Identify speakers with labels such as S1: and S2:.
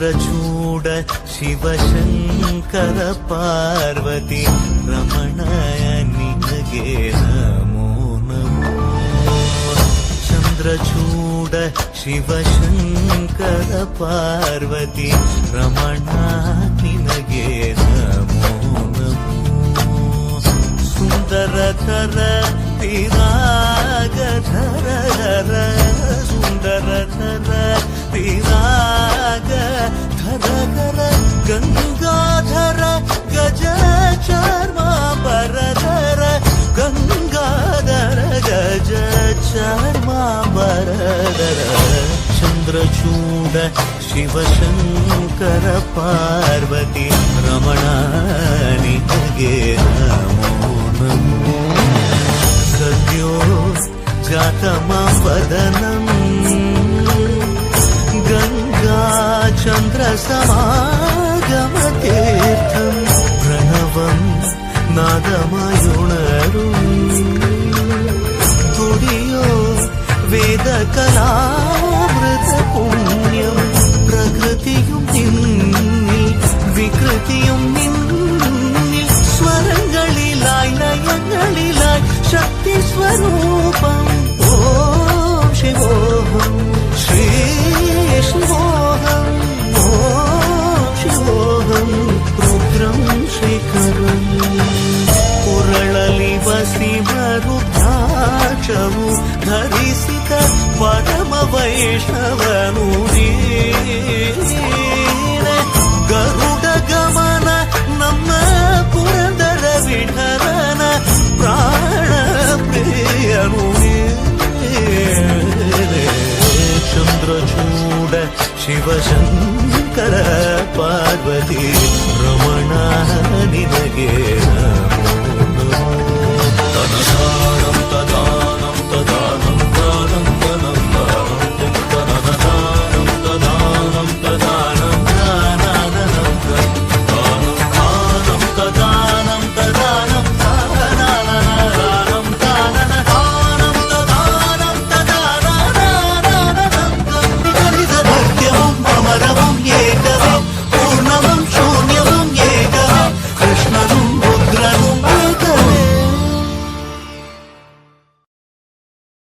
S1: ಚಂದ್ರಚೂಡ ಶಿವಶಂಕರ ಪಾರ್ವತಿ ರಮಣಯ ನಿನಗೆ ನಮೋ ನಮೋ. ಚಂದ್ರಚೂಡ ಶಿವಶಂಕರ ಪಾರ್ವತಿ ರಮಣ ನಿನಗೆ ನಮೋ ನಮೋ. ಸುಂದರಧರ ಪಿರಾಗಧರ ಸುಂದರಧರ ಪಿರಾಗಧರ ಗಂಗಾಧರ ಗಜ ಚರ್ಮಾಂಬರಧರ ಗಂಗಾಧರ ಗಜ ಚರ್ಮಾಂಬರಧರ. ಚಂದ್ರಚೂಡ ಶಿವಶಂಕರ ಪಾರ್ವತಿ ರಮಣ ನಿನಗೆ ನಮೋ ನಮೋ. ಸದ್ಯೋ ಜಾತಮಾಂ ವದನಂ ಗಂಗಾ ಚಂದ್ರ ಸಮಾಗಮತೀರ್ಥಂ ಪ್ರಣವಂ നാദമായുണരു തുടിയോ വേദകലാമൃത പുണ്യം പ്രകൃതിയും നിന്നിൽ വികൃതിയും നിന്നിൽ സ്വരങ്ങളിലായി ലയങ്ങളിലായി ശക്തി സ്വരൂപം. ഓം ശിവോഹം ശ്രീ ശിവോഹം ഓം ശിവോഹം രുദ്രം ശേഖരം. ಕುರಳಲಿ ವಸಿಮರುದ್ರಾಕ್ಷವು ಧರಿಸಿದ ಪರಮ ವೈಷ್ಣವನು ನೀನೆ. ಗರುಡ ಗಮನ ನಮ್ಮ ಪುರಂದರ ವಿಠಲನ ಪ್ರಾಣ ಪ್ರಿಯನು ನೀನೆ. ಚಂದ್ರಚೂಡ ಶಿವಶಂಕರ